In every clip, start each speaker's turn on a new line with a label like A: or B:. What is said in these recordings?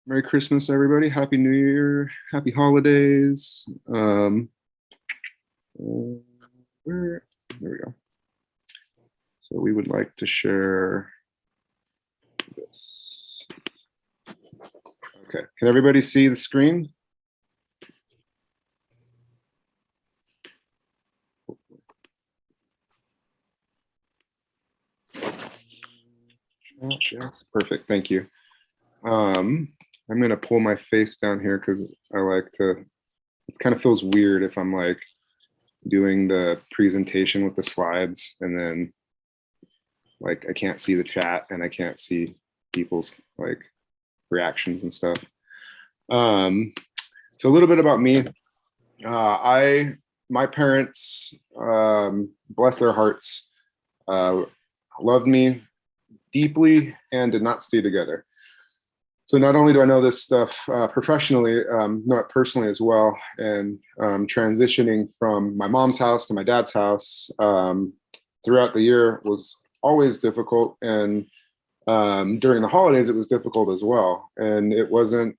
A: Merry Christmas, everybody. Happy New Year. Happy holidays. Where, there we go. So we would like to share this. Okay. Can everybody see the screen? Yes. Perfect. Thank you. I'm going to pull my face down here because I like to, it kind of feels weird if I'm like doing the presentation with the slides and then like I can't see the chat and I can't see people's like reactions and stuff. So a little bit about me. My parents, bless their hearts, uh, loved me deeply and did not stay together. So not only do I know this stuff professionally, know it personally as well. And transitioning from my mom's house to my dad's house throughout the year was always difficult. And during the holidays, it was difficult as well. And it wasn't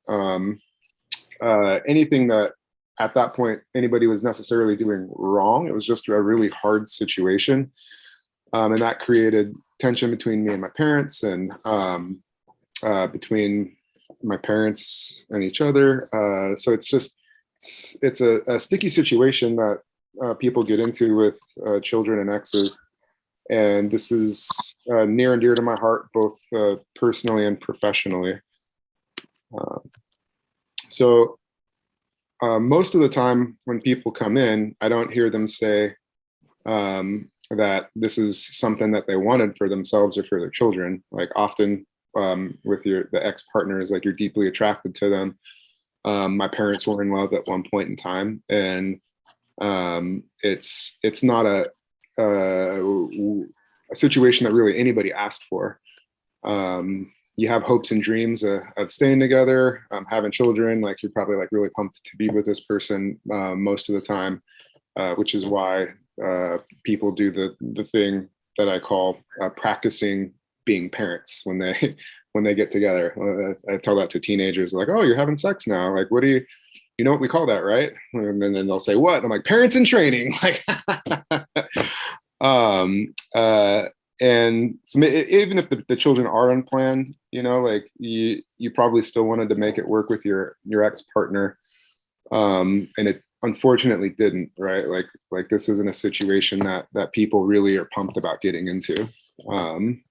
A: anything that at that point anybody was necessarily doing wrong. It was just a really hard situation. And that created tension between me and my parents and between my parents and each other. So it's just, it's a sticky situation that people get into with children and exes. And this is near and dear to my heart, both personally and professionally. Uh, so most of the time when people come in, I don't hear them say that this is something that they wanted for themselves or for their children. Like often with the ex-partner is like you're deeply attracted to them. My parents were in love at one point in time, and it's not a situation that really anybody asked for. You have hopes and dreams of staying together, having children. Like you're probably like really pumped to be with this person most of the time, which is why people do the thing that I call practicing being parents when they when they get together. I tell that to teenagers, like, "Oh, you're having sex now. Like, what do you know what we call that, right?" And then they'll say, "What?" I'm like, "Parents in training." Like, um, uh, and so even if the children are unplanned, like you probably still wanted to make it work with your ex partner, and it unfortunately didn't, right? Like this isn't a situation that people really are pumped about getting into. Um,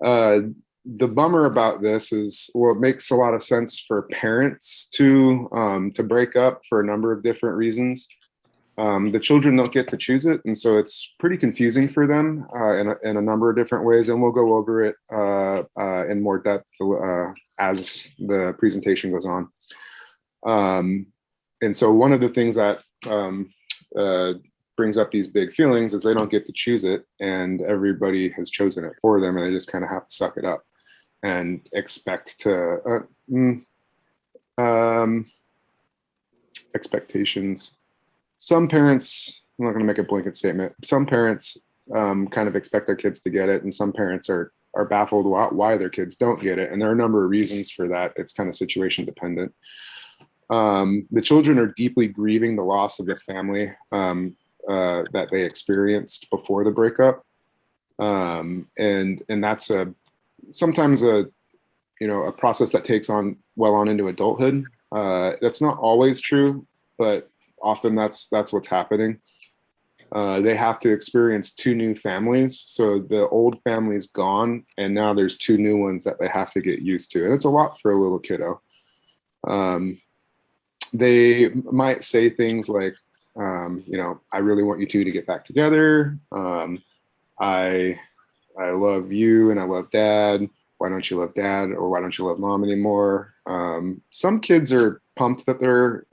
A: uh, the bummer about this is, well, it makes a lot of sense for parents to break up for a number of different reasons. The children don't get to choose it, and so it's pretty confusing for them in a number of different ways. And we'll go over it in more depth as the presentation goes on. And so one of the things that uh, brings up these big feelings is they don't get to choose it, and everybody has chosen it for them, and they just kind of have to suck it up and expect to expectations. Some parents, I'm not going to make a blanket statement. Some parents kind of expect their kids to get it, and some parents are baffled why their kids don't get it. And there are a number of reasons for that. It's kind of situation dependent. The children are deeply grieving the loss of the family that they experienced before the breakup, and that's sometimes a process that takes on well on into adulthood. That's not always true, but often that's what's happening. They have to experience two new families, so the old family's gone, and now there's two new ones that they have to get used to, and it's a lot for a little kiddo. They might say things like, I really want you two to get back together. I love you and I love dad. Why don't you love dad, or why don't you love mom anymore? Some kids are pumped that their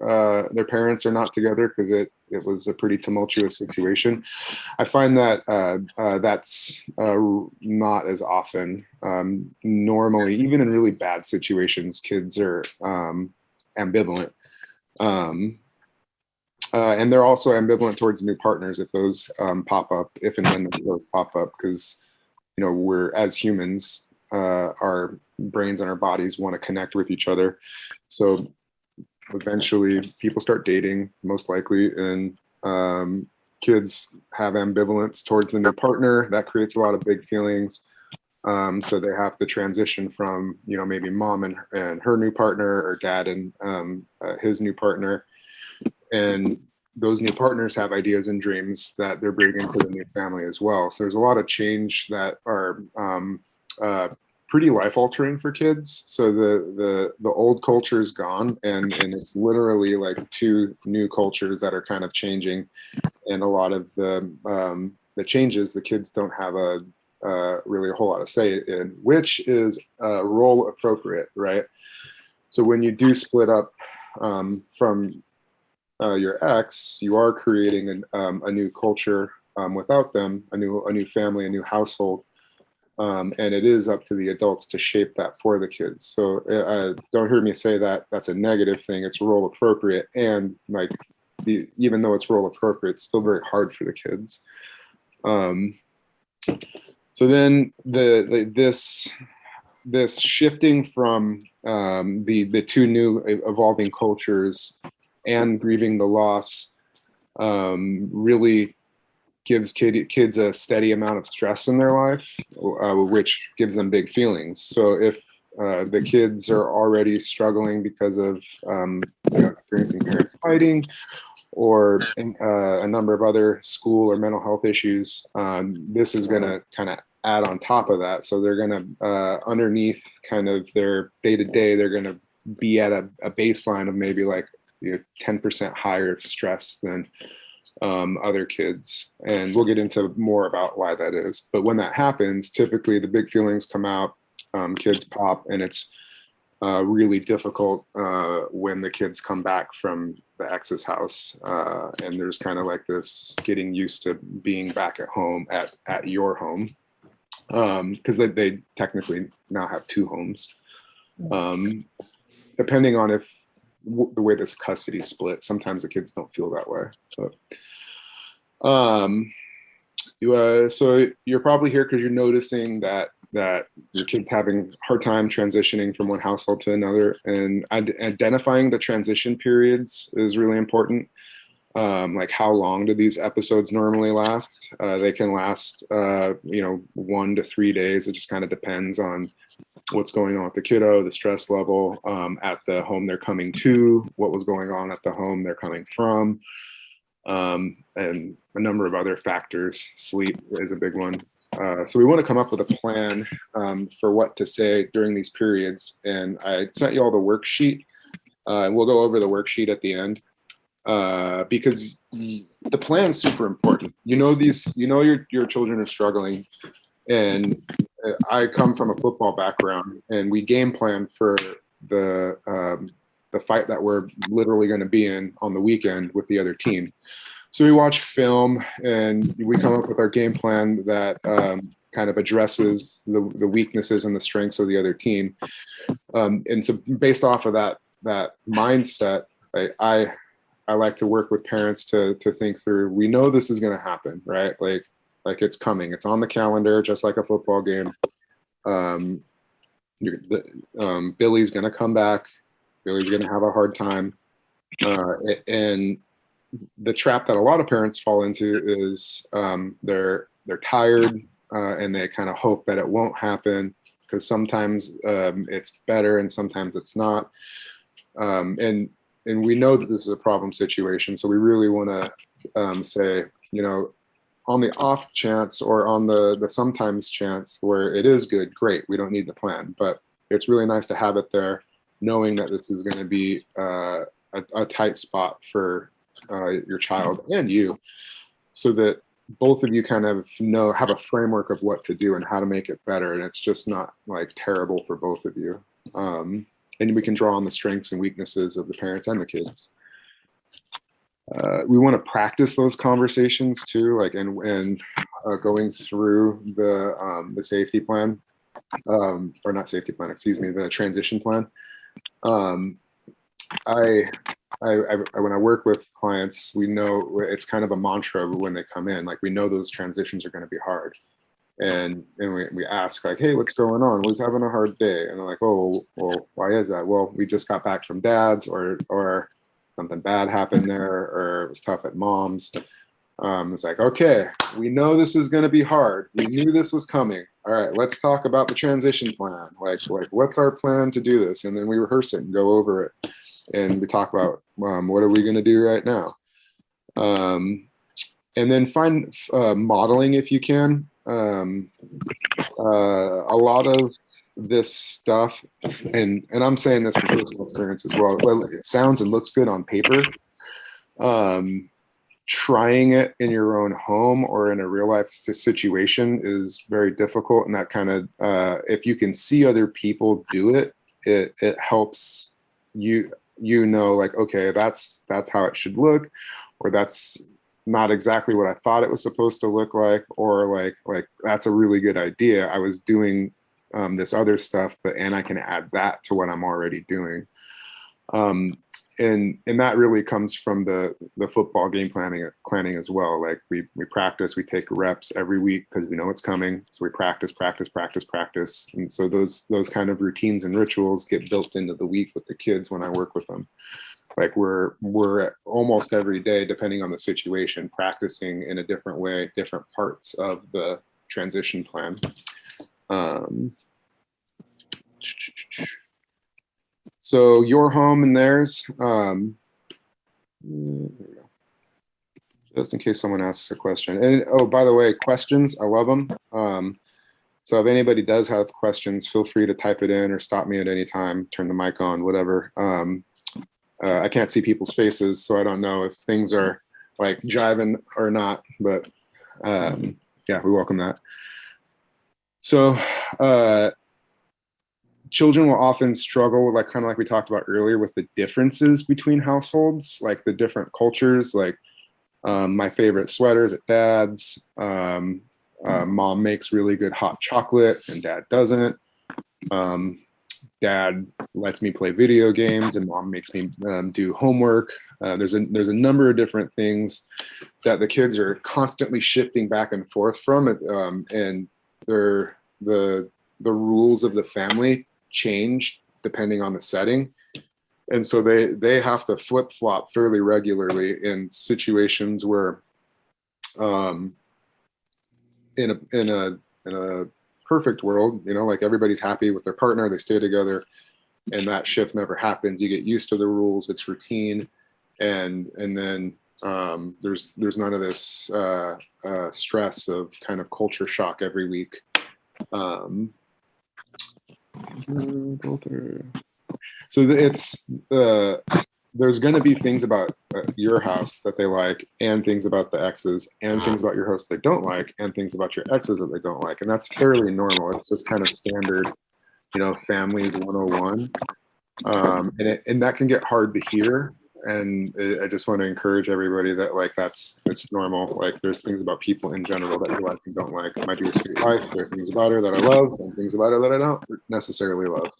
A: parents are not together because it was a pretty tumultuous situation. I find that that's not as often. Normally, even in really bad situations, kids are ambivalent. Um, and they're also ambivalent towards new partners if those pop up, if and when those pop up, because we're, as humans, our brains and our bodies want to connect with each other. So eventually people start dating, most likely, and kids have ambivalence towards the new partner. That creates a lot of big feelings. So they have to transition from, maybe mom and her new partner, or dad and his new partner. And those new partners have ideas and dreams that they're bringing to the new family as well. So there's a lot of change that are pretty life altering for kids. So the old culture is gone, and it's literally like two new cultures that are kind of changing. And a lot of the changes, the kids don't have really a whole lot of say in, which is role appropriate, right? So when you do split up from your ex, you are creating a new culture without them, a new family, a new household, and it is up to the adults to shape that for the kids. So don't hear me say that that's a negative thing. It's role appropriate, and like even though it's role appropriate, it's still very hard for the kids. So then this shifting from the two new evolving cultures and grieving the loss really gives kids a steady amount of stress in their life, which gives them big feelings. So if the kids are already struggling because of experiencing parents fighting, or a number of other school or mental health issues, this is going to kind of add on top of that. So they're going to, underneath kind of their day-to-day, they're going to be at a baseline of maybe like 10% higher stress than other kids. And we'll get into more about why that is. But when that happens, typically the big feelings come out, kids pop, and it's really difficult when the kids come back from the ex's house, and there's kind of like this getting used to being back at home at your home, because they technically now have two homes, depending on if the way this custody split. Sometimes the kids don't feel that way, but so you're probably here because you're noticing that your kid's having a hard time transitioning from one household to another, and identifying the transition periods is really important. Like how long do these episodes normally last? They can last, 1 to 3 days. It just kind of depends on what's going on with the kiddo, the stress level at the home they're coming to, what was going on at the home they're coming from, and a number of other factors. Sleep is a big one. So we want to come up with a plan for what to say during these periods. And I sent you all the worksheet, and we'll go over the worksheet at the end, because the plan is super important. Your children are struggling, and I come from a football background, and we game plan for the fight that we're literally going to be in on the weekend with the other team. So we watch film and we come up with our game plan that kind of addresses the weaknesses and the strengths of the other team. And so based off of that mindset, I like to work with parents to think through, we know this is going to happen, right? Like it's coming, it's on the calendar, just like a football game. Billy's going to come back. Billy's going to have a hard time. And the trap that a lot of parents fall into is they're tired, and they kind of hope that it won't happen, because sometimes it's better and sometimes it's not. And we know that this is a problem situation, so we really want to say, on the off chance or on the sometimes chance where it is good, great, we don't need the plan, but it's really nice to have it there, knowing that this is going to be a tight spot for your child and you, so that both of you kind of have a framework of what to do and how to make it better, and it's just not like terrible for both of you. And we can draw on the strengths and weaknesses of the parents and the kids. We want to practice those conversations too, like and going through the safety plan, or not safety plan, excuse me, the transition plan. When I work with clients, we know it's kind of a mantra when they come in, like we know those transitions are going to be hard. and we ask like, hey, what's going on? Who's having a hard day? And they're like, oh, well, why is that? Well, we just got back from dad's, or something bad happened there, or it was tough at mom's. It's like, okay, we know this is going to be hard. We knew this was coming. All right, let's talk about the transition plan. Like what's our plan to do this? And then we rehearse it and go over it, and we talk about what are we going to do right now. And then find modeling if you can. A lot of this stuff, and I'm saying this from personal experience as well. Well, it sounds and looks good on paper. Trying it in your own home or in a real life situation is very difficult, and that kind of if you can see other people do it, it helps you know, like, okay, that's how it should look, or that's not exactly what I thought it was supposed to look like, or like that's a really good idea. I was doing this other stuff, and I can add that to what I'm already doing. And that really comes from the football game planning as well. Like we practice, we take reps every week because we know it's coming. So we practice. And so those kind of routines and rituals get built into the week with the kids when I work with them. Like we're almost every day, depending on the situation, practicing in a different way, different parts of the transition plan. So your home and theirs, just in case someone asks a question. And oh, by the way, questions, I love them. So if anybody does have questions, feel free to type it in or stop me at any time, turn the mic on, whatever. I can't see people's faces, so I don't know if things are like jiving or not, but yeah, we welcome that. So children will often struggle, like kind of like we talked about earlier, with the differences between households, like the different cultures. Like my favorite sweaters at dad's, mom makes really good hot chocolate and dad doesn't. Dad lets me play video games and mom makes me do homework. There's a number of different things that the kids are constantly shifting back and forth from, and the rules of the family change depending on the setting, and so they have to flip flop fairly regularly in situations where, in a perfect world, you know, like everybody's happy with their partner, they stay together, and that shift never happens. You get used to the rules, it's routine, and then there's none of this stress of kind of culture shock every week. So it's there's going to be things about your house that they like, and things about the exes, and things about your house they don't like, and things about your exes that they don't like, and that's fairly normal. It's just kind of standard, you know, families 101, and that can get hard to hear. And I just want to encourage everybody that like it's normal. Like there's things about people in general that you like and don't like. My dear sweet wife, there are things about her that I love and things about her that I don't necessarily love.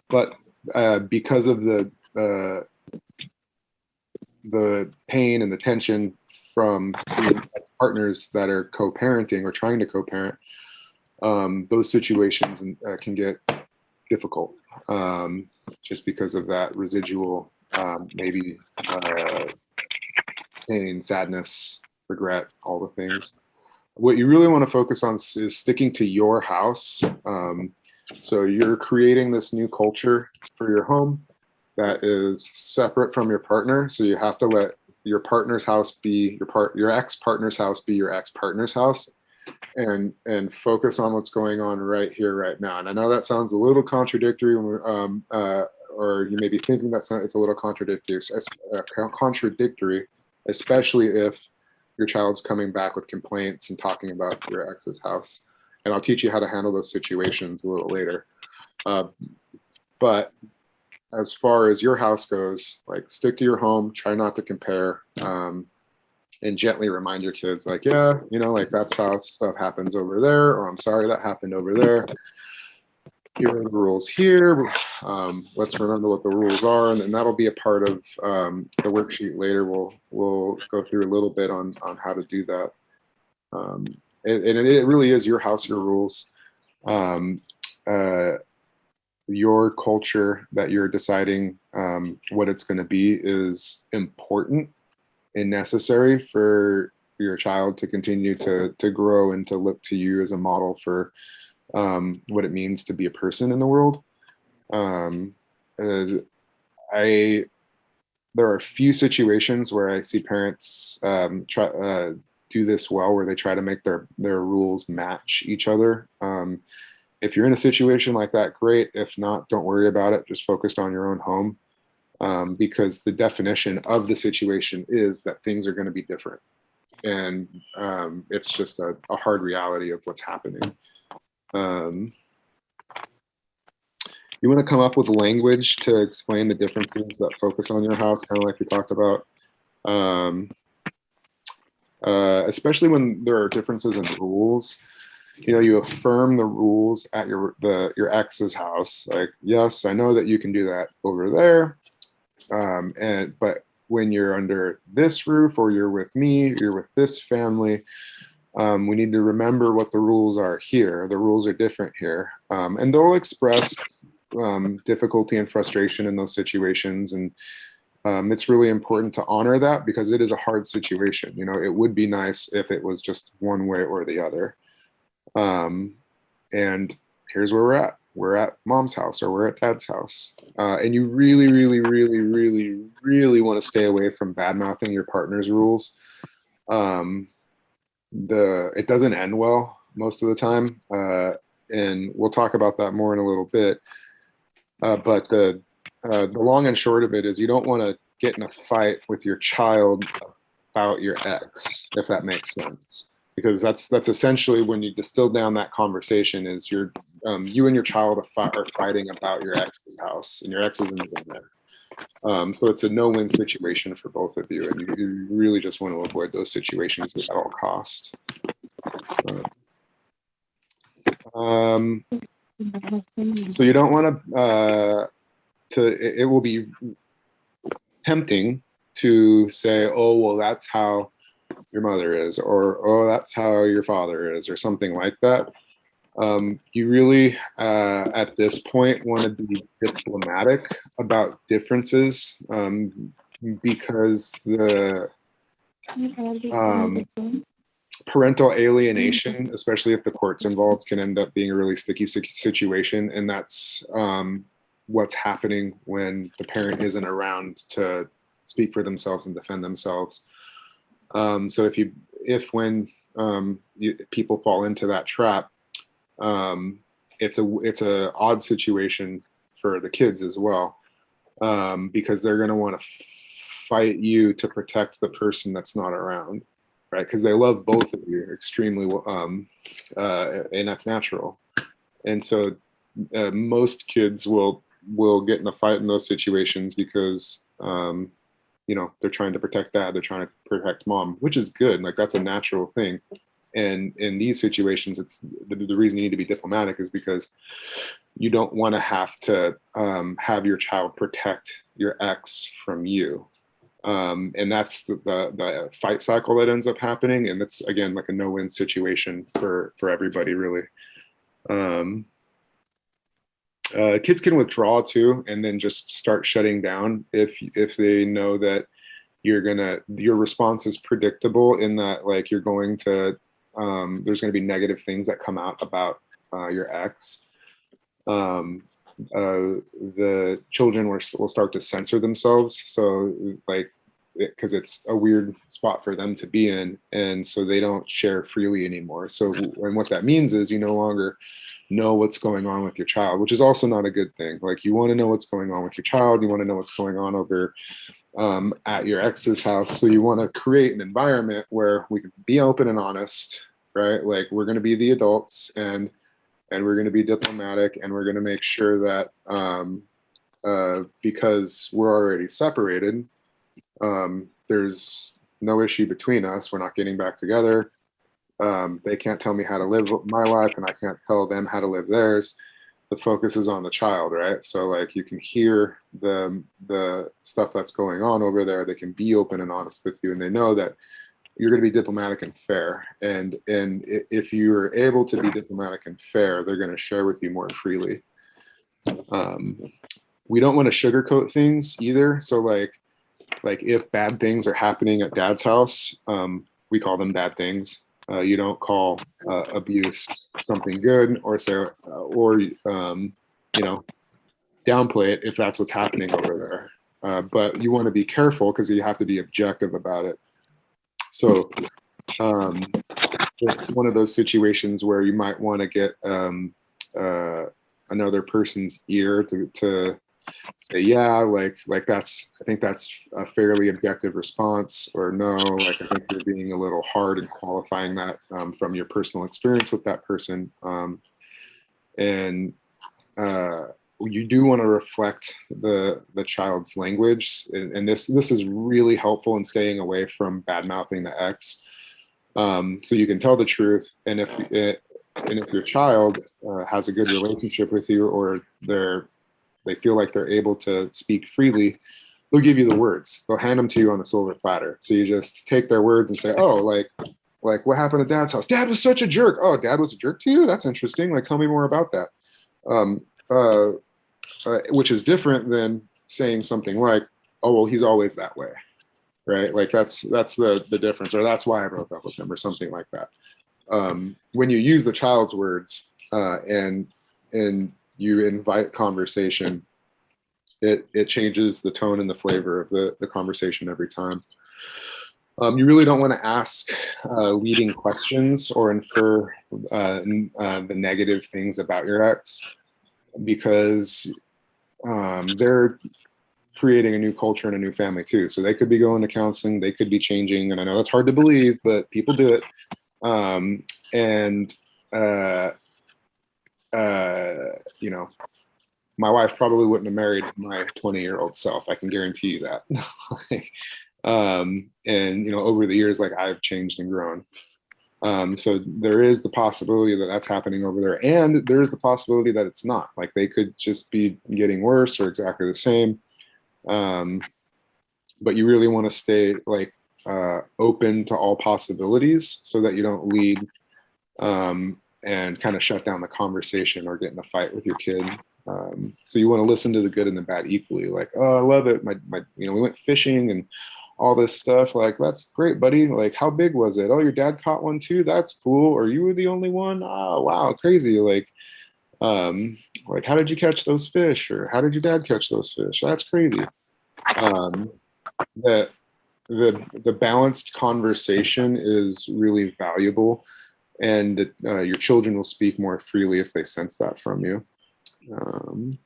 A: But because of the pain and the tension from being partners that are co-parenting or trying to co-parent, those situations can get difficult, just because of that residual, maybe pain, sadness, regret, all the things. What you really want to focus on is sticking to your house. So you're creating this new culture for your home that is separate from your partner. So you have to let your partner's house be your ex-partner's house be your ex-partner's house, and focus on what's going on right here, right now. And I know that sounds a little contradictory, or you may be thinking it's a little contradictory, especially if your child's coming back with complaints and talking about your ex's house. And I'll teach you how to handle those situations a little later. But as far as your house goes, like stick to your home, try not to compare, and gently remind your kids, like, yeah, you know, like that's how stuff happens over there, or I'm sorry that happened over there. Here are the rules here. Let's remember what the rules are, and then that'll be a part of the worksheet later. We'll go through a little bit on how to do that. and it really is your house, your rules. Um, uh, your culture that you're deciding what it's going to be is important and necessary for your child to continue to grow and to look to you as a model for what it means to be a person in the world. Um, uh, I There are a few situations where I see parents try do this well, where they try to make their rules match each other. If you're in a situation like that, great. If not, don't worry about it. Just focus on your own home, because the definition of the situation is that things are going to be different, and it's just a hard reality of what's happening. Um, you want to come up with language to explain the differences that focus on your house, kind of like we talked about. Um, Especially when there are differences in rules. You know, you affirm the rules at your ex's house. Like, yes, I know that you can do that over there, but when you're under this roof, or you're with me, you're with this family, we need to remember what the rules are here. The rules are different here, and they'll express difficulty and frustration in those situations, and it's really important to honor that, because it is a hard situation. You know, it would be nice if it was just one way or the other. And here's where we're at. We're at mom's house, or we're at dad's house. And you really, really, really, really, really want to stay away from bad mouthing your partner's rules. It doesn't end well most of the time. And we'll talk about that more in a little bit. But the long and short of it is, you don't want to get in a fight with your child about your ex, if that makes sense, because that's essentially, when you distill down that conversation, is you and your child are fighting about your ex's house, and your ex isn't even there. So it's a no-win situation for both of you, and you really just want to avoid those situations at all cost. So you don't want it will be tempting to say, oh, well, that's how your mother is, or oh, that's how your father is, or something like that. You really, at this point, want to be diplomatic about differences, because the parental alienation, especially if the court's involved, can end up being a really sticky situation. And that's what's happening when the parent isn't around to speak for themselves and defend themselves. So when people fall into that trap, it's a odd situation for the kids as well, because they're going to want to fight you to protect the person that's not around, right? Because they love both of you extremely well, and that's natural. And so most kids will get in a fight in those situations because they're trying to protect dad, they're trying to protect mom, which is good. Like, that's a natural thing. And in these situations, it's the reason you need to be diplomatic is because you don't want to have to have your child protect your ex from you. And that's the fight cycle that ends up happening. And it's, again, like a no-win situation for everybody, really. Kids can withdraw too, and then just start shutting down if they know that your response is predictable, in that, like, you're going to there's going to be negative things that come out about your ex. The children will start to censor themselves, so, like, because it's a weird spot for them to be in, and so they don't share freely anymore. So, and what that means is you no longer know what's going on with your child, which is also not a good thing. Like, you want to know what's going on with your child, you want to know what's going on over at your ex's house. So you want to create an environment where we can be open and honest, right? Like, we're going to be the adults, and we're going to be diplomatic, and we're going to make sure that because we're already separated, there's no issue between us. We're not getting back together. They can't tell me how to live my life, and I can't tell them how to live theirs. The focus is on the child, right? So, like, you can hear the stuff that's going on over there. They can be open and honest with you, and they know that, you're going to be diplomatic and fair. And if you are able to be diplomatic and fair, they're going to share with you more freely. We don't want to sugarcoat things either. So like if bad things are happening at dad's house, we call them bad things. You don't call abuse something good, or say, downplay it if that's what's happening over there. But you want to be careful because you have to be objective about it. So it's one of those situations where you might want to get another person's ear to say, yeah, like that's, I think that's a fairly objective response, or no, like I think you're being a little hard in qualifying that from your personal experience with that person. And you do want to reflect the child's language, and this is really helpful in staying away from bad mouthing the ex. So you can tell the truth, and if your child has a good relationship with you, or they feel like they're able to speak freely, they'll give you the words. They'll hand them to you on a silver platter. So you just take their words and say, oh, like what happened at dad's house? Dad was such a jerk. Oh, dad was a jerk to you? That's interesting. Like, tell me more about that. Which is different than saying something like, oh, well, he's always that way. Right? Like that's the difference, or that's why I broke up with him, or something like that. When you use the child's words and you invite conversation, it changes the tone and the flavor of the conversation every time. You really don't want to ask leading questions or infer the negative things about your ex, because they're creating a new culture and a new family too. So they could be going to counseling, they could be changing, and I know that's hard to believe, but people do it. My wife probably wouldn't have married my 20-year-old self. I can guarantee you that. And over the years, like, I've changed and grown. So there is the possibility that that's happening over there, and there is the possibility that it's not. Like, they could just be getting worse or exactly the same. But you really want to stay open to all possibilities, so that you don't lead and kind of shut down the conversation or get in a fight with your kid. So you want to listen to the good and the bad equally. Like, oh, I love it. We went fishing and all this stuff. Like, that's great, buddy. Like, how big was it? Oh, your dad caught one too. That's cool. Or you were the only one. Oh, wow, crazy. Like, how did you catch those fish? Or how did your dad catch those fish? That's crazy. That the balanced conversation is really valuable, and that your children will speak more freely if they sense that from you. And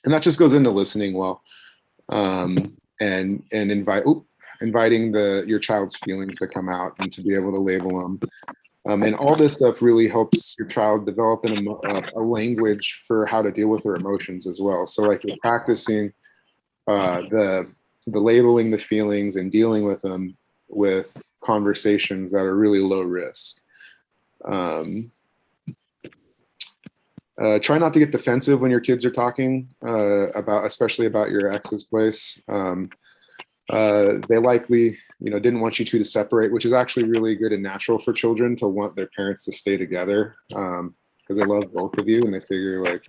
A: that just goes into listening well, and inviting your child's feelings to come out and to be able to label them. And all this stuff really helps your child develop a language for how to deal with their emotions as well. So like, you're practicing the labeling the feelings and dealing with them with conversations that are really low risk. Try not to get defensive when your kids are talking especially about your ex's place. They likely, didn't want you two to separate, which is actually really good and natural for children to want their parents to stay together, because they love both of you, and they figure, like,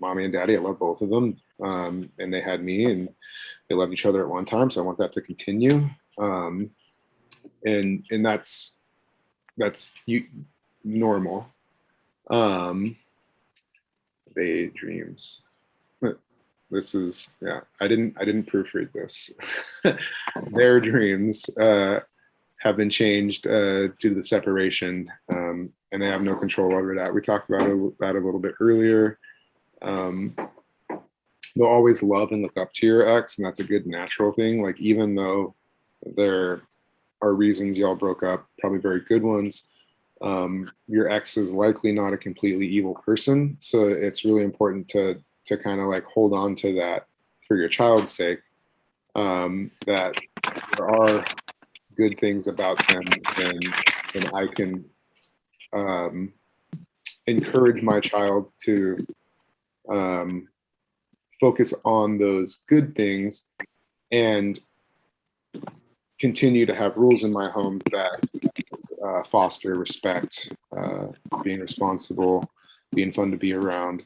A: mommy and daddy, I love both of them, and they had me, and they loved each other at one time, so I want that to continue. And that's normal. Daydreams. This is, yeah, I didn't proofread this. Their dreams have been changed due to the separation, and they have no control over that. We talked about that a little bit earlier. They'll always love and look up to your ex, and that's a good natural thing. Like, even though there are reasons y'all broke up, probably very good ones, your ex is likely not a completely evil person. So it's really important to kind of like hold on to that for your child's sake, that there are good things about them, and I can encourage my child to focus on those good things and continue to have rules in my home that foster respect, being responsible, being fun to be around,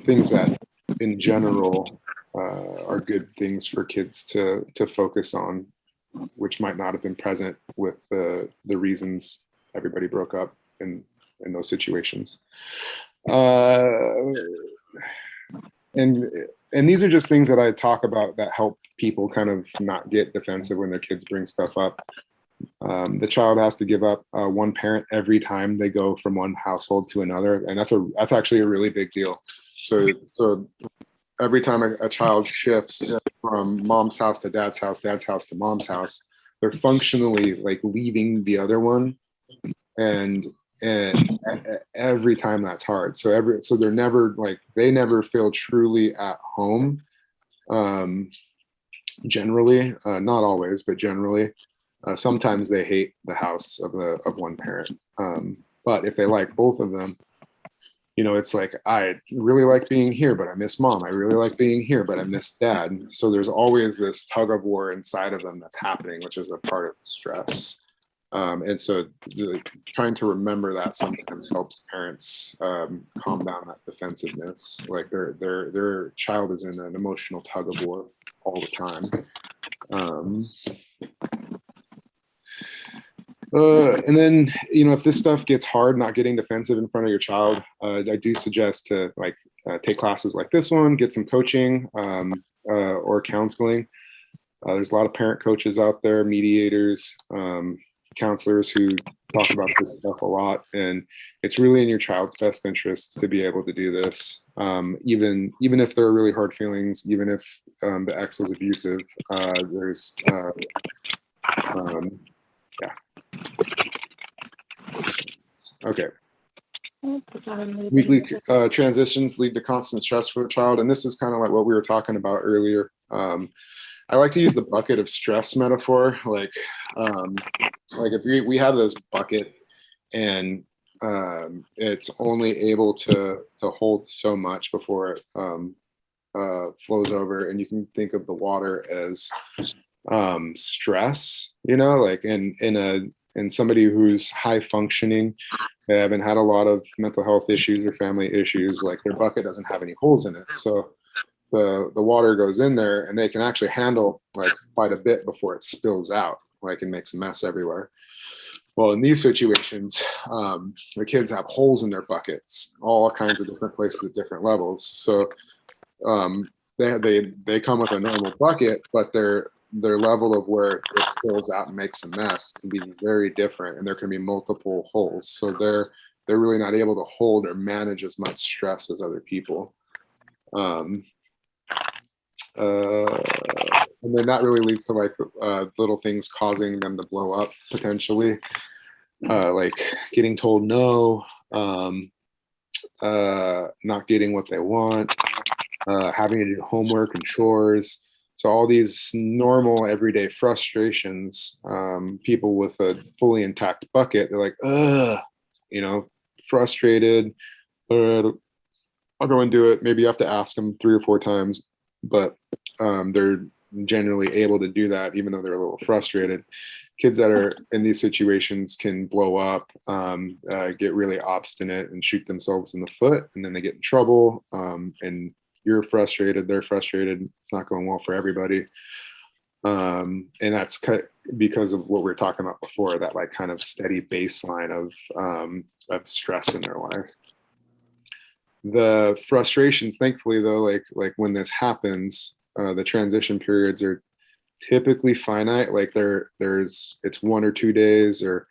A: things that in general are good things for kids to focus on, which might not have been present with the reasons everybody broke up in those situations. And these are just things that I talk about that help people kind of not get defensive when their kids bring stuff up. The child has to give up one parent every time they go from one household to another, and that's actually a really big deal. So every time a child shifts from mom's house to dad's house to mom's house, they're functionally like leaving the other one, and every time that's hard. So they're never like, they never feel truly at home. Generally, not always, but generally. Sometimes they hate the house of one parent. But if they like both of them, it's like, I really like being here, but I miss mom. I really like being here, but I miss dad. So there's always this tug of war inside of them that's happening, which is a part of the stress. And so trying to remember that sometimes helps parents calm down that defensiveness. Like their child is in an emotional tug of war all the time. And then, if this stuff gets hard, not getting defensive in front of your child, I do suggest to take classes like this one, get some coaching or counseling. There's a lot of parent coaches out there, mediators, counselors who talk about this stuff a lot, and it's really in your child's best interest to be able to do this, even if there are really hard feelings, even if the ex was abusive. There's yeah. Okay. Weekly transitions lead to constant stress for the child, and this is kind of like what we were talking about earlier. I like to use the bucket of stress metaphor. Like if we have this bucket, and it's only able to hold so much before it flows over, and you can think of the water as stress. Like in somebody who's high functioning, they haven't had a lot of mental health issues or family issues, like their bucket doesn't have any holes in it. So the water goes in there, and they can actually handle like quite a bit before it spills out, like, and makes a mess everywhere. Well, in these situations, the kids have holes in their buckets, all kinds of different places at different levels. So they come with a normal bucket, but their level of where it spills out and makes a mess can be very different, and there can be multiple holes. So they're really not able to hold or manage as much stress as other people. And then that really leads to little things causing them to blow up potentially, like getting told no, not getting what they want, having to do homework and chores. So all these normal everyday frustrations, people with a fully intact bucket, they're like, frustrated. I'll go and do it. Maybe you have to ask them 3 or 4 times, but they're generally able to do that, even though they're a little frustrated. Kids that are in these situations can blow up, get really obstinate, and shoot themselves in the foot, and then they get in trouble. And you're frustrated, they're frustrated. It's not going well for everybody. And that's because of what we were talking about before, that like kind of steady baseline of stress in their life. The frustrations, thankfully, though, like when this happens, the transition periods are typically finite. Like it's 1 or 2 days or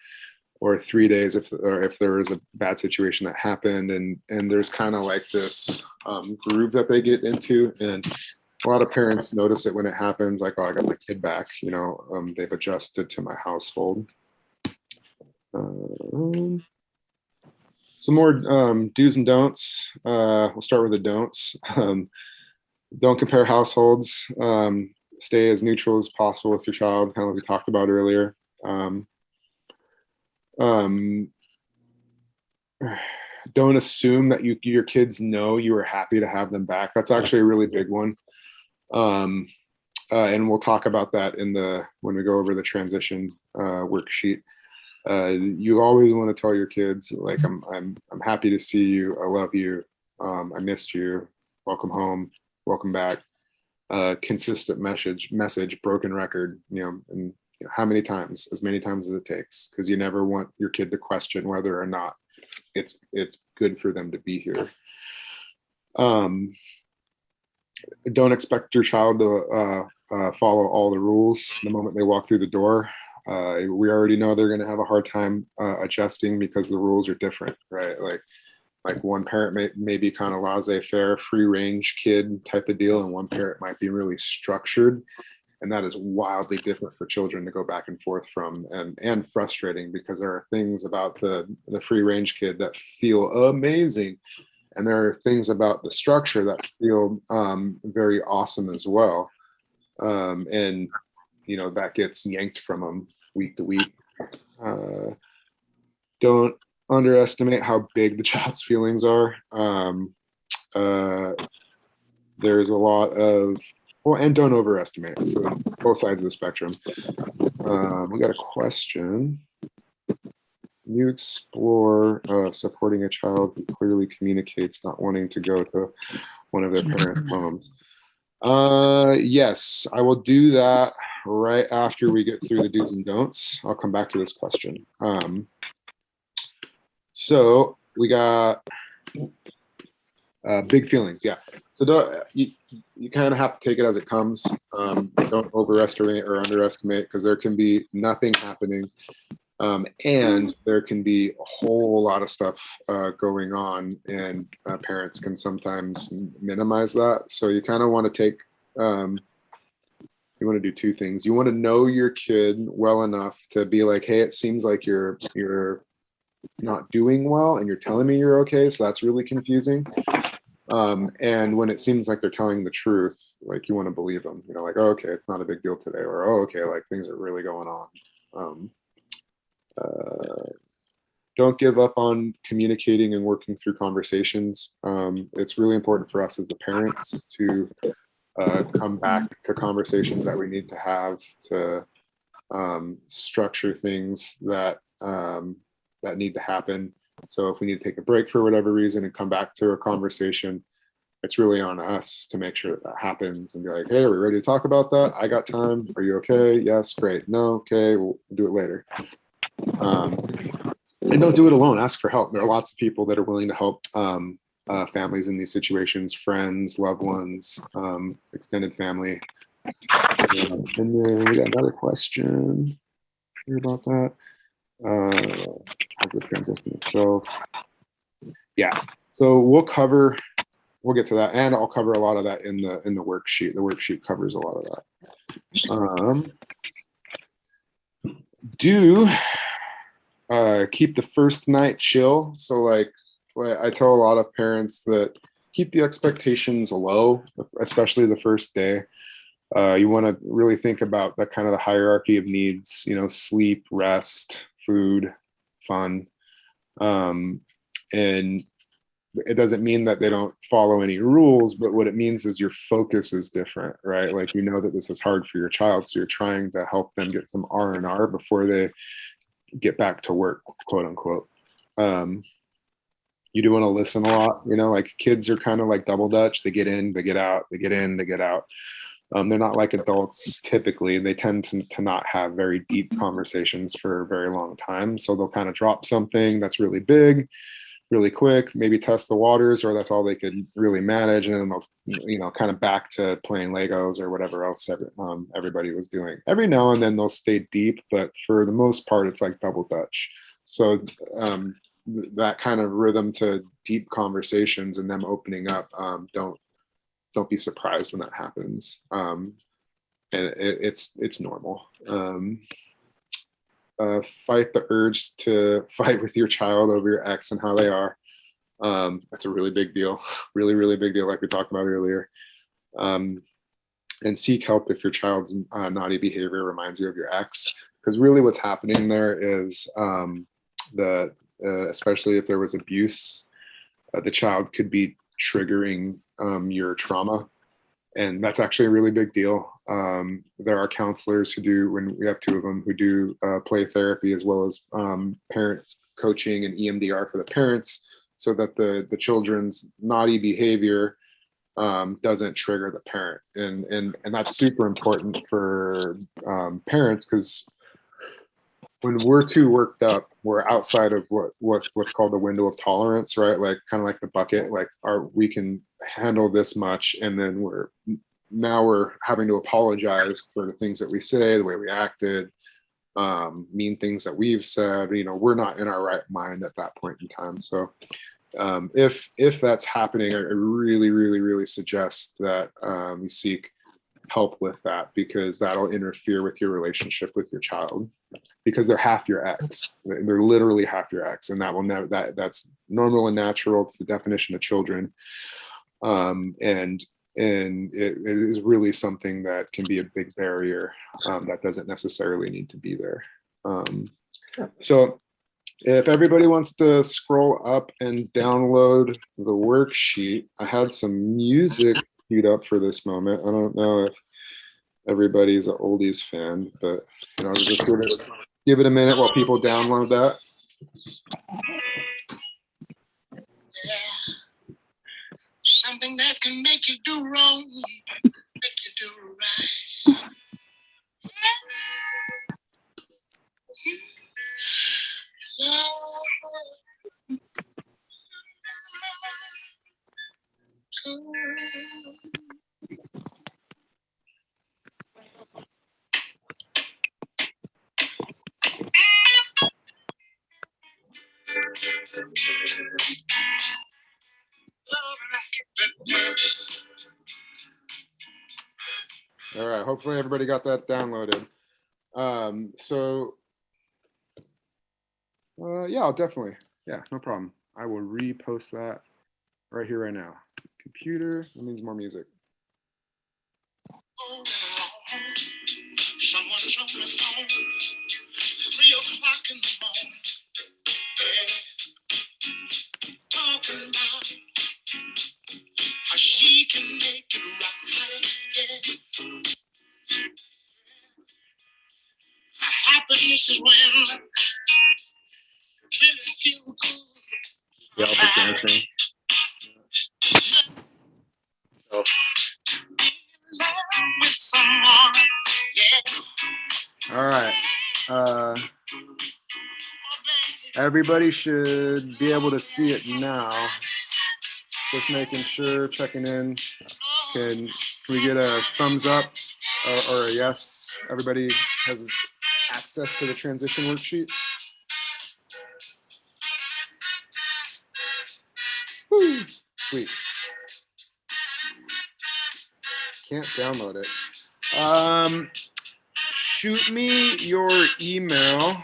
A: 3 days if there was a bad situation that happened, and there's kind of like this groove that they get into, and a lot of parents notice it when it happens, like, oh, I got my kid back, they've adjusted to my household. Some more do's and don'ts. We'll start with the don'ts. Don't compare households. Stay as neutral as possible with your child, kind of like we talked about earlier. Don't assume that your kids know you are happy to have them back. That's actually a really big one. and we'll talk about that when we go over the transition worksheet. You always want to tell your kids, like, I'm happy to see you. I love you. I missed you. Welcome home. Welcome back. Consistent message, broken record, and how many times, as many times as it takes, because you never want your kid to question whether or not it's good for them to be here. Don't expect your child to follow all the rules the moment they walk through the door. We already know they're going to have a hard time adjusting because the rules are different, right? Like one parent may be kind of laissez-faire, free range kid type of deal, and one parent might be really structured, and that is wildly different for children to go back and forth from, and frustrating, because there are things about the free range kid that feel amazing, and there are things about the structure that feel very awesome as well, and that gets yanked from them week to week. Don't underestimate how big the child's feelings are. There's a lot of, and don't overestimate. So both sides of the spectrum. We got a question. Can you explore supporting a child who clearly communicates not wanting to go to one of their parent homes? Yes, I will do that right after we get through the do's and don'ts. I'll come back to this question. So we got big feelings. Yeah. So you kind of have to take it as it comes. Don't overestimate or underestimate, because there can be nothing happening. And there can be a whole lot of stuff going on, and parents can sometimes minimize that. So you kind of want to take, you want to do two things. You want to know your kid well enough to be like, hey, it seems like you're not doing well, and you're telling me you're okay, so that's really confusing. And when it seems like they're telling the truth, like, you want to believe them, like, oh, okay, it's not a big deal today, or oh, okay, like things are really going on. Don't give up on communicating and working through conversations. It's really important for us as the parents to come back to conversations that we need to have to structure things that need to happen. So if we need to take a break for whatever reason and come back to a conversation, it's really on us to make sure that happens and be like, hey, are we ready to talk about that? I got time. Are you okay? Yes, great. No, okay, we'll do it later. And don't do it alone. Ask for help. There are lots of people that are willing to help families in these situations, friends, loved ones, extended family. And then we got another question here about that. As the transition itself. Yeah. So we'll get to that, and I'll cover a lot of that in the worksheet. The worksheet covers a lot of that. Keep the first night chill. So like I tell a lot of parents that keep the expectations low, especially the first day. You want to really think about that kind of the hierarchy of needs, sleep, rest, food, fun. And it doesn't mean that they don't follow any rules, but what it means is your focus is different, right? Like, that this is hard for your child, so you're trying to help them get some R&R before they get back to work, quote unquote. You do want to listen a lot, like kids are kind of like double Dutch. They get in, they get out, they get in, they get out. They're not like adults typically. They tend to not have very deep conversations for a very long time. So they'll kind of drop something that's really big, really quick, maybe test the waters, or that's all they could really manage. And then they'll, kind of back to playing Legos or whatever else everybody was doing. Every now and then they'll stay deep, but for the most part, it's like double Dutch. So that kind of rhythm to deep conversations and them opening up, don't be surprised when that happens. And it's normal. Fight the urge to fight with your child over your ex and how they are. That's a really big deal. Really, really big deal, like we talked about earlier. And seek help if your child's naughty behavior reminds you of your ex. Because really what's happening there is especially if there was abuse, the child could be triggering your trauma. And that's actually a really big deal. There are counselors who do, when we have two of them, who do play therapy as well as parent coaching and EMDR for the parents, so that the children's naughty behavior doesn't trigger the parent, and that's super important for parents, because when we're too worked up, we're outside of what's called the window of tolerance, right? Like kind of like the bucket, like we can handle this much, and then we're having to apologize for the things that we say, the way we acted, mean things that we've said. We're not in our right mind at that point in time. So if that's happening, I really, really, really suggest that you seek help with that, because that'll interfere with your relationship with your child, because they're half your ex. They're literally half your ex, and that will never, that's normal and natural. It's the definition of children. And it is really something that can be a big barrier that doesn't necessarily need to be there. So if everybody wants to scroll up and download the worksheet, I had some music queued up for this moment. I don't know if everybody's an oldies fan, but just give it a minute while people download that. Something that can make you do wrong, make you do right. All right, hopefully everybody got that downloaded. Yeah, I'll definitely, yeah, no problem. I will repost that right here, right now. Computer, that means more music. Someone's on the phone, 3:00 in the morning, talking about how she can make it right. Happiness is when you really feel good. Yeah, I'll be dancing. Oh. With someone, yeah. All right. Everybody should be able to see it now. Just making sure, checking in. Can we get a thumbs up or a yes? Everybody has access to the transition worksheet. Woo, sweet. Can't download it. Shoot me your email,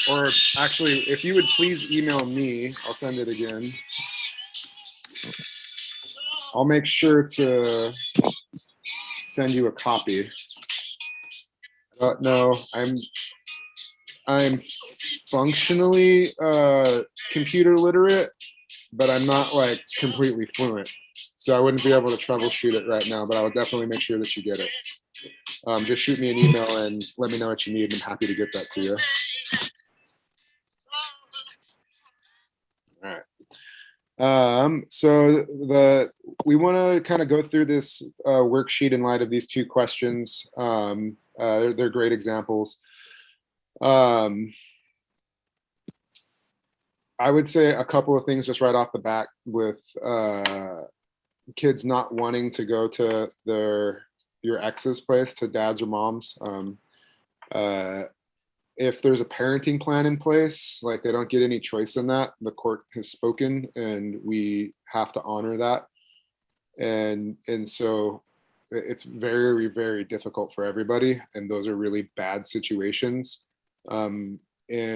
A: or actually, if you would please email me, I'll send it again. I'll make sure to send you a copy. No, I'm functionally computer literate, but I'm not like completely fluent. So I wouldn't be able to troubleshoot it right now, but I will definitely make sure that you get it. Just shoot me an email and let me know what you need. I'm happy to get that to you. All right. So we want to kind of go through this worksheet in light of these two questions. They're great examples. I would say a couple of things just right off the bat with kids not wanting to go to your ex's place, to dad's or mom's. If there's a parenting plan in place, like they don't get any choice in that. The court has spoken, and we have to honor that. And so it's very, very difficult for everybody, and those are really bad situations. And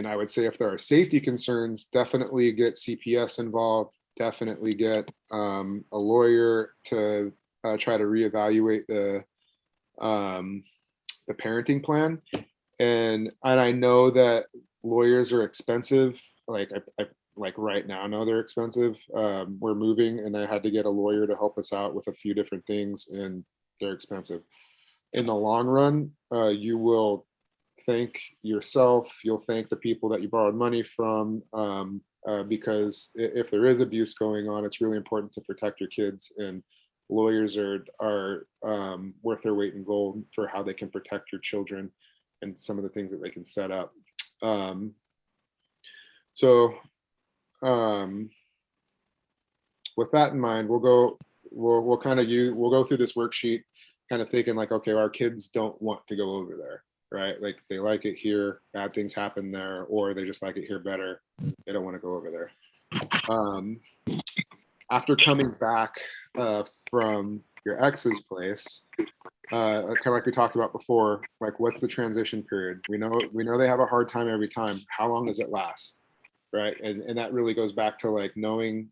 A: I would say if there are safety concerns, definitely get CPS involved. Definitely get a lawyer to try to reevaluate the parenting plan. And I know that lawyers are expensive. Like like right now they're expensive. We're moving and I had to get a lawyer to help us out with a few different things, and they're expensive. In the long run, you will thank yourself. You'll thank the people that you borrowed money from, because if there is abuse going on, it's really important to protect your kids. And lawyers are worth their weight in gold for how they can protect your children and some of the things that they can set up. Um, so um, with that in mind, we'll kind of we'll go through this worksheet, kind of thinking like, okay, our kids don't want to go over there, right? Like they like it here, bad things happen there, or they just like it here better. They don't want to go over there. Um, After coming back from your ex's place, kind of like we talked about before, like what's the transition period? We know they have a hard time every time. How long does it last, right? And that really goes back to like knowing,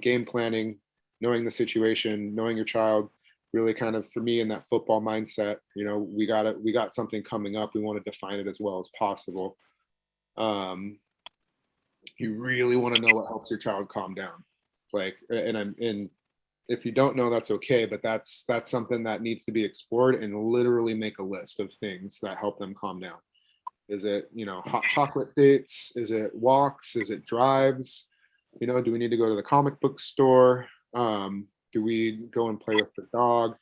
A: game planning, knowing the situation, knowing your child. Really, kind of for me in that football mindset, we got something coming up. We want to define it as well as possible. Um, you really want to know what helps your child calm down, like, and if you don't know, that's okay, but that's something that needs to be explored, and literally make a list of things that help them calm down. Is it, hot chocolate dates? Is it walks? Is it drives? Do we need to go to the comic book store? Do we go and play with the dog?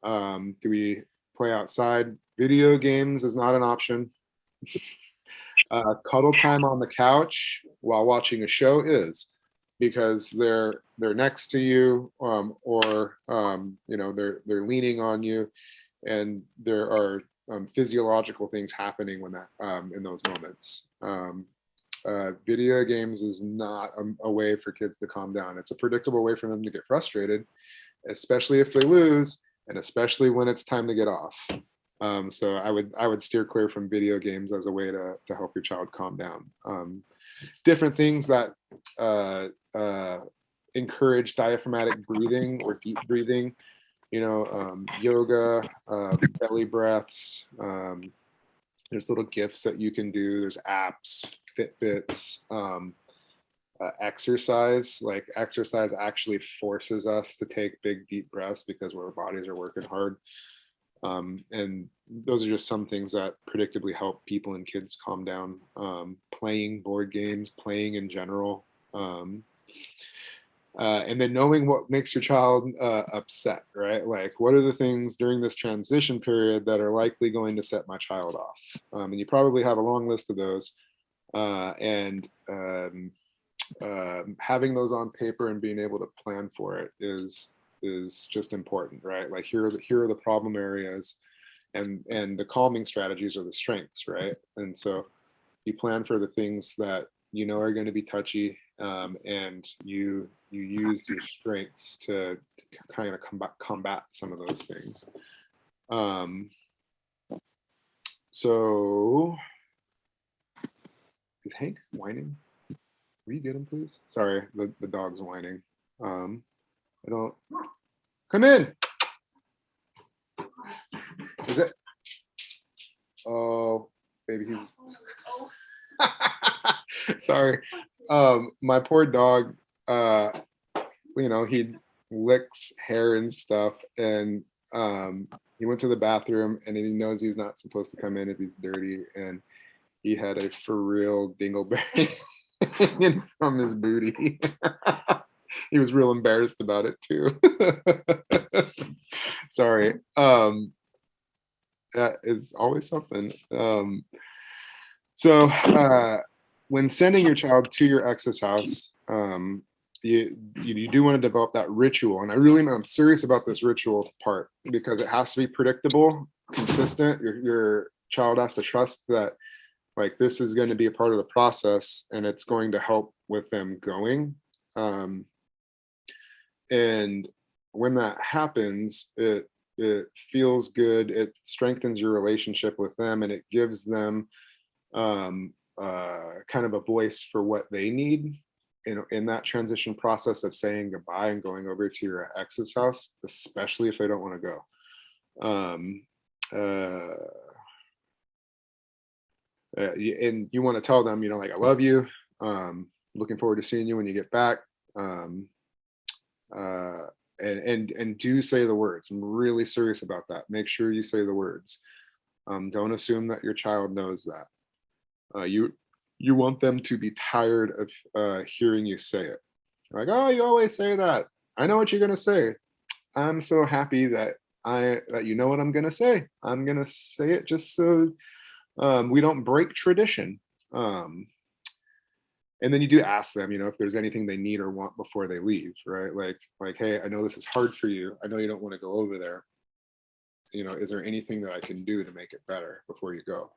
A: Do we play outside? Video games is not an option. Cuddle time on the couch while watching a show is, because they're next to you, or they're leaning on you, and there are physiological things happening when that in those moments. Video games is not a way for kids to calm down. It's a predictable way for them to get frustrated, especially if they lose, and especially when it's time to get off. So I would steer clear from video games as a way to help your child calm down. Different things that encourage diaphragmatic breathing or deep breathing, yoga, belly breaths. There's little gifts that you can do. There's apps, Fitbits, exercise. Like exercise actually forces us to take big deep breaths because our bodies are working hard. And those are just some things that predictably help people and kids calm down. Playing board games, playing in general. And then knowing what makes your child upset, right? Like, what are the things during this transition period that are likely going to set my child off? And you probably have a long list of those. And having those on paper and being able to plan for it is just important, right? Like here are the problem areas, and the calming strategies are the strengths, right? And so you plan for the things that are going to be touchy, and you use your strengths to kind of combat some of those things. So is Hank whining? Will you get him, please? Sorry, the dog's whining. I don't. Come in. Is it? Oh, baby, he's. Sorry. My poor dog. He licks hair and stuff, and he went to the bathroom, and he knows he's not supposed to come in if he's dirty, and he had a for real dingleberry hanging from his booty. He was real embarrassed about it too. Sorry. That is always something. So when sending your child to your ex's house, you do want to develop that ritual. And I'm serious about this ritual part, because it has to be predictable, consistent. Your child has to trust that, like, this is going to be a part of the process, and it's going to help with them going. And when that happens, it feels good. It strengthens your relationship with them, and it gives them kind of a voice for what they need in that transition process of saying goodbye and going over to your ex's house, especially if they don't want to go. And you want to tell them, like, I love you. looking forward to seeing you when you get back. Um, and do say the words. I'm really serious about that. Make sure you say the words. Don't assume that your child knows that. You want them to be tired of hearing you say it. Like, oh, you always say that. I know what you're gonna say. I'm so happy that you know what I'm gonna say. I'm gonna say it just so we don't break tradition. Um, and then you do ask them, if there's anything they need or want before they leave, right? Like, hey, I know this is hard for you. I know you don't want to go over there. Is there anything that I can do to make it better before you go?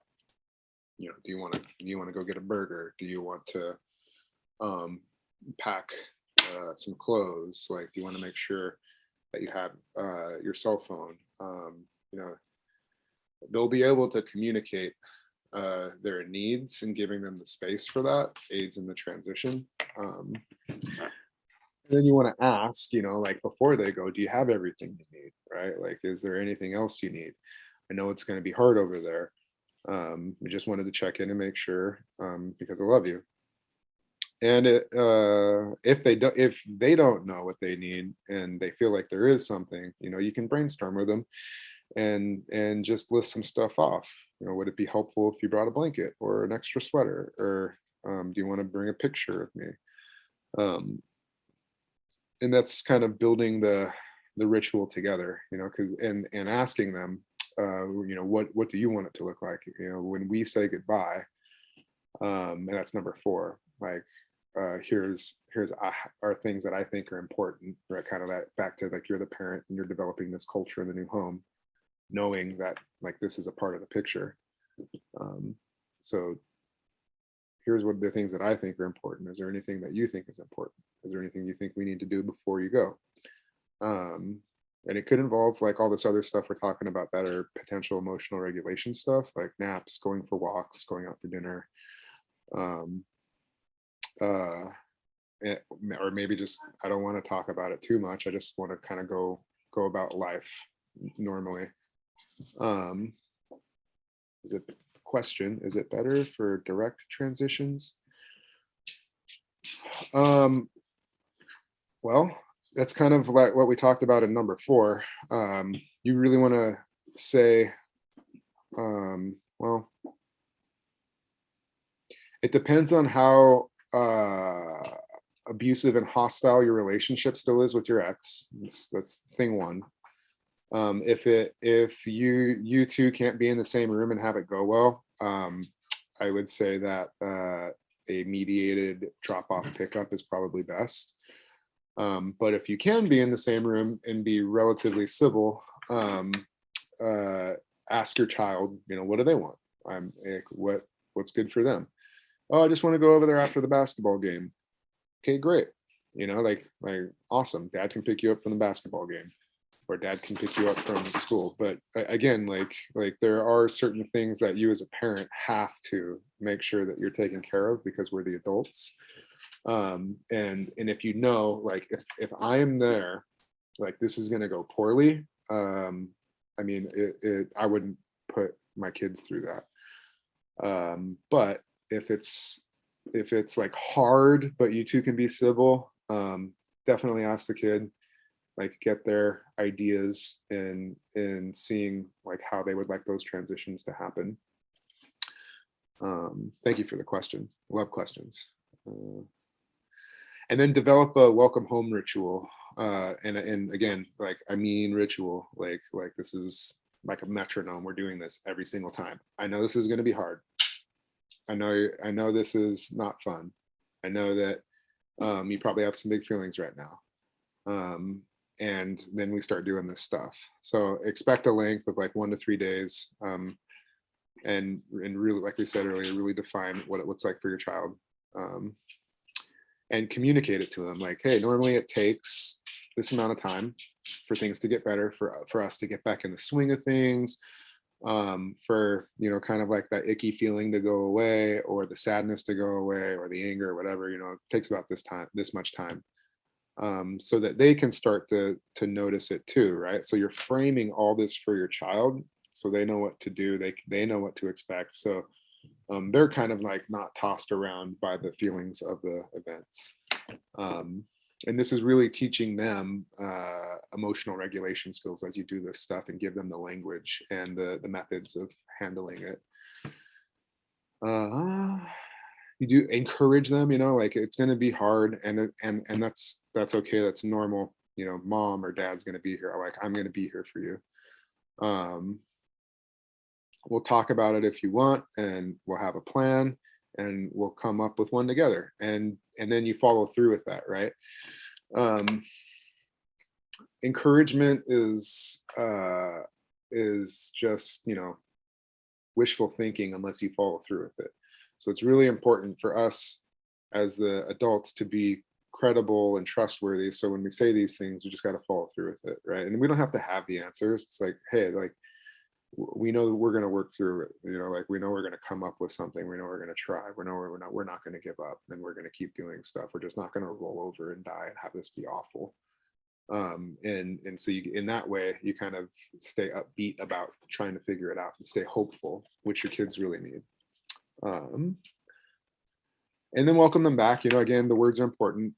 A: Do you want to go get a burger? Do you want to pack some clothes? Like, do you want to make sure that you have your cell phone? They'll be able to communicate their needs, and giving them the space for that aids in the transition. And then you want to ask, like before they go, do you have everything you need, right? Like, is there anything else you need? I know it's going to be hard over there. We just wanted to check in and make sure, because I love you. And if they don't know what they need and they feel like there is something, you can brainstorm with them and just list some stuff off. Would it be helpful if you brought a blanket or an extra sweater, or do you want to bring a picture of me? And that's kind of building the ritual together, because and asking them, what do you want it to look like? When we say goodbye, and that's number 4. Like, here's our things that I think are important, right? Kind of that back to like, you're the parent and you're developing this culture in the new home, knowing that like this is a part of the picture. So here's what the things that I think are important. Is there anything that you think is important? Is there anything you think we need to do before you go? And it could involve like all this other stuff we're talking about that are potential emotional regulation stuff, like naps, going for walks, going out for dinner, or maybe just I don't want to talk about it too much. I just want to kind of go about life normally. Is it better for direct transitions? Well, that's kind of like what we talked about in number 4. You really want to say, well, it depends on how abusive and hostile your relationship still is with your ex. That's thing 1. If you two can't be in the same room and have it go well, I would say that a mediated drop-off pickup is probably best. But if you can be in the same room and be relatively civil, ask your child, what do they want? What's good for them? Oh, I just want to go over there after the basketball game. Okay, great. Like awesome. Dad can pick you up from the basketball game, or dad can pick you up from school. But again, like there are certain things that you as a parent have to make sure that you're taking care of, because we're the adults. And if like if I am there, like this is going to go poorly. I mean, I wouldn't put my kid through that. But if it's like hard, but you two can be civil, definitely ask the kid, like get their ideas and seeing like how they would like those transitions to happen. Thank you for the question. Love questions. And then develop a welcome home ritual. And again, like I mean ritual, like this is like a metronome. We're doing this every single time. I know this is going to be hard. I know this is not fun. I know that you probably have some big feelings right now. And then we start doing this stuff. So expect a length of like 1 to 3 days. And really, like we said earlier, really define what it looks like for your child. And communicate it to them. Like, hey, normally it takes this amount of time for things to get better, for us to get back in the swing of things, for kind of like that icky feeling to go away, or the sadness to go away, or the anger, or whatever. It takes about this much time, so that they can start to notice it too, right? So you're framing all this for your child, so they know what to do. They know what to expect. So they're kind of like not tossed around by the feelings of the events. And this is really teaching them emotional regulation skills as you do this stuff, and give them the language and the methods of handling it. You do encourage them, like it's going to be hard, and that's okay. That's normal. Mom or dad's going to be here. Like, I'm going to be here for you. We'll talk about it if you want, and we'll have a plan, and we'll come up with one together, and then you follow through with that, right? Encouragement is just wishful thinking unless you follow through with it. So it's really important for us as the adults to be credible and trustworthy. So when we say these things, we just got to follow through with it, right? And we don't have to have the answers. It's like, hey, like, we know that we're going to work through it. Like, we know we're going to come up with something. We know we're going to try. We know we're not going to give up, and we're going to keep doing stuff. We're just not going to roll over and die and have this be awful. And so in that way, you kind of stay upbeat about trying to figure it out and stay hopeful, which your kids really need. And then welcome them back. Again, the words are important.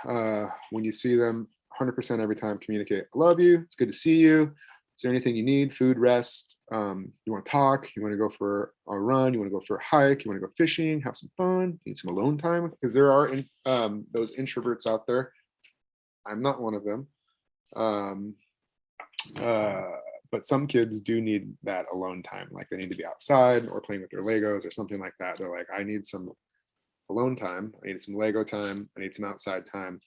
A: When you see them, 100% every time, communicate, I love you, it's good to see you. Is there anything you need? Food, rest? You want to talk? You want to go for a run? You want to go for a hike? You want to go fishing? Have some fun? You need some alone time? Because there are those introverts out there. I'm not one of them. But some kids do need that alone time. Like, they need to be outside or playing with their Legos or something like that. They're like, I need some alone time. I need some Lego time. I need some outside time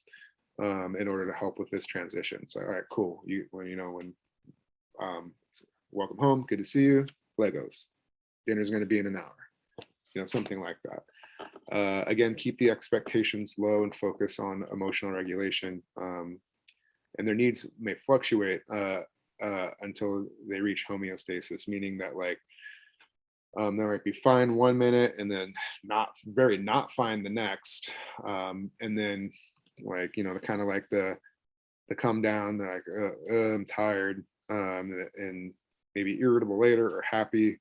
A: in order to help with this transition. So, all right, cool. Welcome home, good to see you, Legos, dinner's going to be in an hour, something like that. Again, keep the expectations low and focus on emotional regulation, and their needs may fluctuate until they reach homeostasis, meaning that, like, they might be fine 1 minute and then not fine the next, and then, like, the kind of like the come down, like, I'm tired, and maybe irritable later, or happy.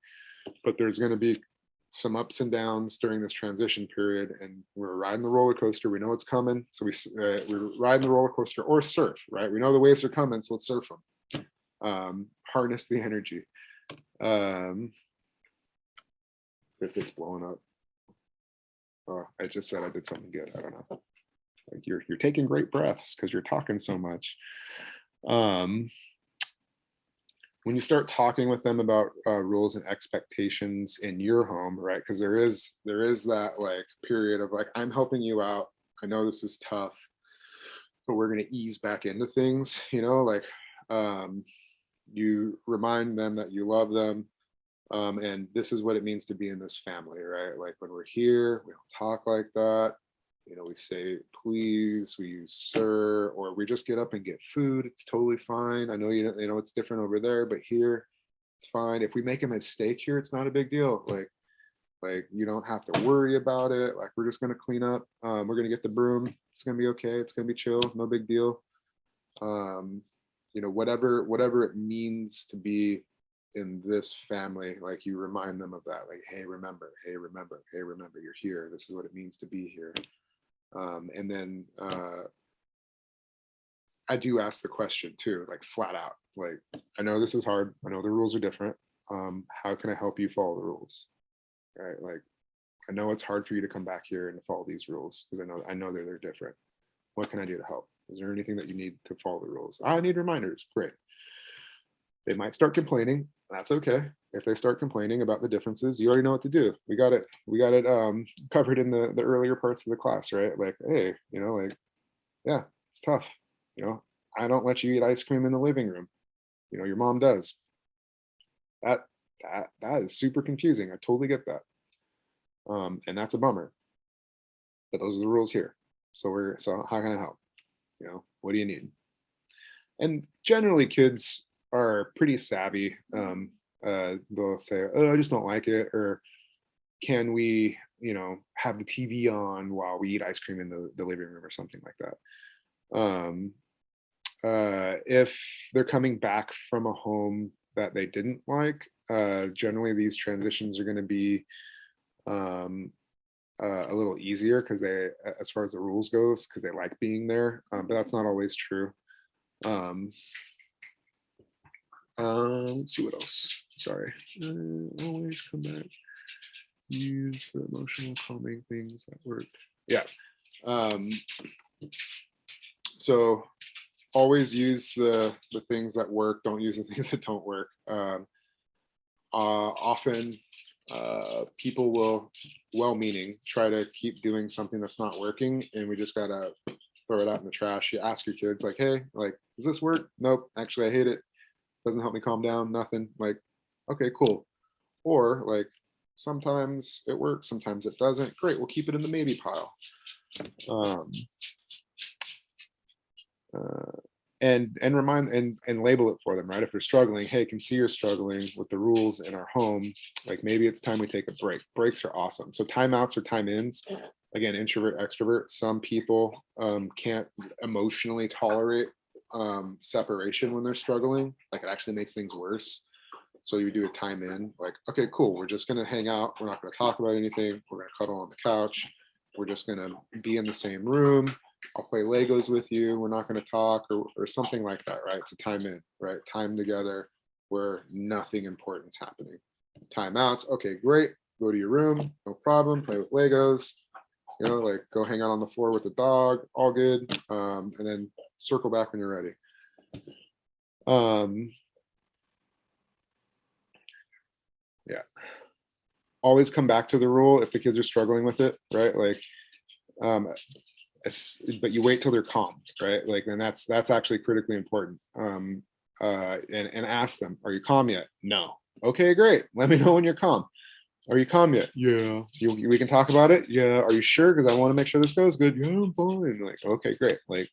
A: But there's going to be some ups and downs during this transition period, and we're riding the roller coaster. We know it's coming, so we're riding the roller coaster, or surf, right? We know the waves are coming, so let's surf them. Harness the energy. If it's blowing up, oh, I just said I did something good. I don't know. Like, you're taking great breaths because you're talking so much. When you start talking with them about rules and expectations in your home, right? Because there is that, like, period of, like, I'm helping you out. I know this is tough, but we're going to ease back into things. Like, you remind them that you love them, and this is what it means to be in this family, right? Like, when we're here, we don't talk like that. We say please, we use sir, or we just get up and get food. It's totally fine. I know it's different over there, but here it's fine. If we make a mistake here, it's not a big deal. Like, you don't have to worry about it. Like, we're just gonna clean up. We're gonna get the broom. It's gonna be okay. It's gonna be chill. No big deal. Whatever it means to be in this family, like, you remind them of that. Like, hey, remember, you're here. This is what it means to be here. And then I do ask the question too, like, flat out, like, I know this is hard. I know the rules are different. How can I help you follow the rules? Right? Like, I know it's hard for you to come back here and to follow these rules because I know they're different. What can I do to help? Is there anything that you need to follow the rules? I need reminders. Great. They might start complaining. That's okay. If they start complaining about the differences, you already know what to do. We got it covered in the earlier parts of the class, right? Like, hey, like, yeah, it's tough. I don't let you eat ice cream in the living room. Your mom does. That is super confusing. I totally get that. And that's a bummer. But those are the rules here. So how can I help? What do you need? And generally, kids are pretty savvy. They'll say, oh, I just don't like it, or can we have the TV on while we eat ice cream in the living room, or something like that. If they're coming back from a home that they didn't like, generally these transitions are going to be a little easier because they, as far as the rules goes, because they like being there, but that's not always true. Let's see what else. Sorry. Always come back. Use the emotional calming things that work. Yeah. So always use the things that work. Don't use the things that don't work. Often people will, well-meaning, try to keep doing something that's not working, and we just gotta throw it out in the trash. You ask your kids, like, hey, like, does this work? Nope, actually I hate it. Doesn't help me calm down, nothing. Like, okay, cool. Or like, sometimes it works, sometimes it doesn't. Great, we'll keep it in the maybe pile. And remind and label it for them, right? If they're struggling, hey, can see you're struggling with the rules in our home. Like, maybe it's time we take a break. Breaks are awesome. So timeouts or time ins, again, introvert, extrovert. Some people can't emotionally tolerate separation when they're struggling. Like, it actually makes things worse. So you do a time in, like, okay, cool, we're just gonna hang out. We're not gonna talk about anything. We're gonna cuddle on the couch. We're just gonna be in the same room. I'll play Legos with you. We're not going to talk, or something like that, right? It's a time in, right? Time together where nothing important's happening. Timeouts. Okay, great. Go to your room. No problem. Play with Legos. You know, like, go hang out on the floor with the dog. All good. And then circle back when you're ready. Yeah. Always come back to the rule if the kids are struggling with it, right? Like, but you wait till they're calm, right? Like, and that's actually critically important. And ask them, are you calm yet? No. Okay, great. Let me know when you're calm. Are you calm yet? Yeah. We can talk about it. Yeah. Are you sure? Because I want to make sure this goes good. Yeah, I'm fine. Like, okay, great. Like,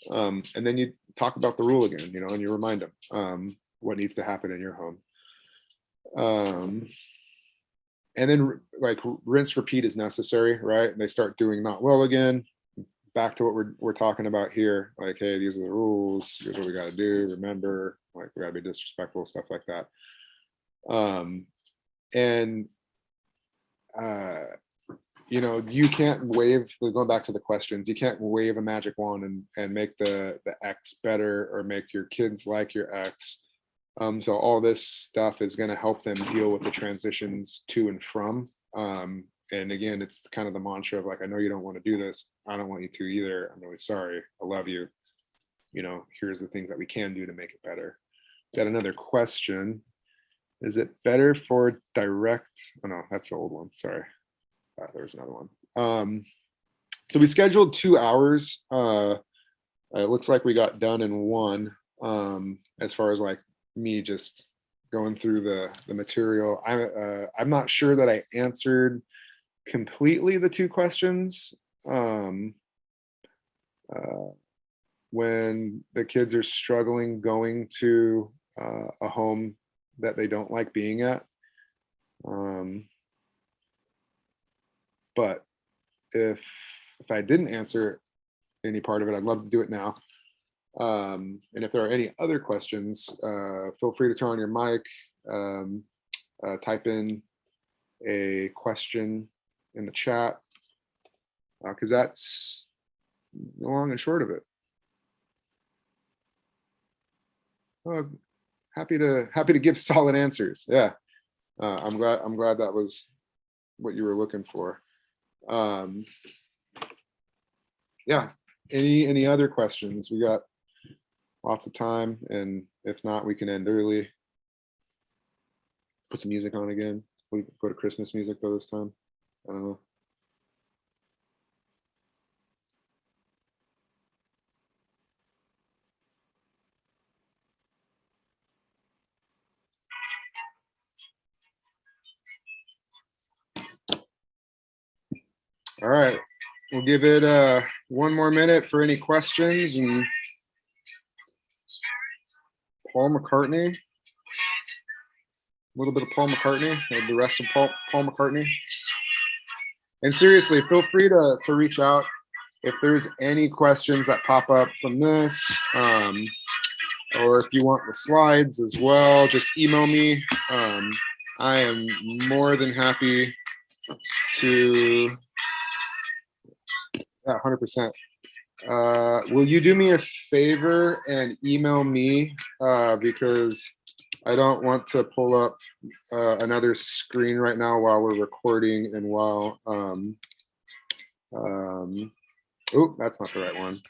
A: and then you talk about the rule again, you know, and you remind them what needs to happen in your home. And then, like, rinse, repeat is necessary, right? And they start doing not well again. Back to what we're talking about here, like, hey, these are the rules, here's what we got to do, remember, like, we got to be disrespectful, stuff like that. And you know, you can't wave, going back to the questions, you can't wave a magic wand and make the ex better, or make your kids like your ex. So all this stuff is going to help them deal with the transitions to and from. And again, it's kind of the mantra of, like, I know you don't want to do this. I don't want you to either. I'm really sorry. I love you. You know, here's the things that we can do to make it better. Got another question. Is it better for direct? Oh no, that's the old one. Sorry. There was another one. So we scheduled 2 hours. It looks like we got done in one, as far as, like, me just going through the material. I'm not sure that I answered completely the 2 questions. When the kids are struggling going to a home that they don't like being at. But if I didn't answer any part of it, I'd love to do it now. And if there are any other questions, feel free to turn on your mic, type in a question in the chat, because that's the long and short of it. Happy to give solid answers. Yeah, I'm glad that was what you were looking for. Yeah. Any other questions? We got lots of time, and if not, we can end early. Put some music on again. We go to Christmas music though this time. I don't know. All right, we'll give it one more minute for any questions. And Paul McCartney, a little bit of Paul McCartney, or the rest of Paul McCartney. And seriously, feel free to reach out if there's any questions that pop up from this, or if you want the slides as well, just email me. I am more than happy to, yeah, 100%. Will you do me a favor and email me, because I don't want to pull up another screen right now while we're recording and while, oh, that's not the right one.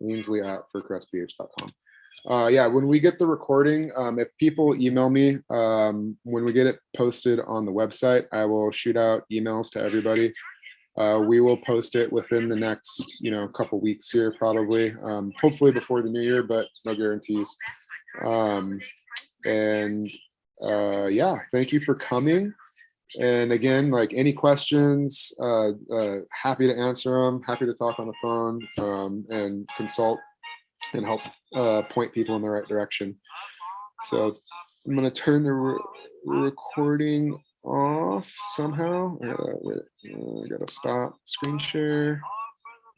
A: Aynsley at ForCrestPH.com. Yeah, when we get the recording, if people email me, when we get it posted on the website, I will shoot out emails to everybody. We will post it within the next, couple weeks here, probably, hopefully before the new year, but no guarantees. Yeah, thank you for coming. And again, like any questions, happy to answer them, happy to talk on the phone, and consult and help point people in the right direction. So I'm going to turn the recording off somehow. I gotta stop screen share,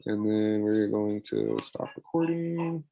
A: and then we're going to stop recording.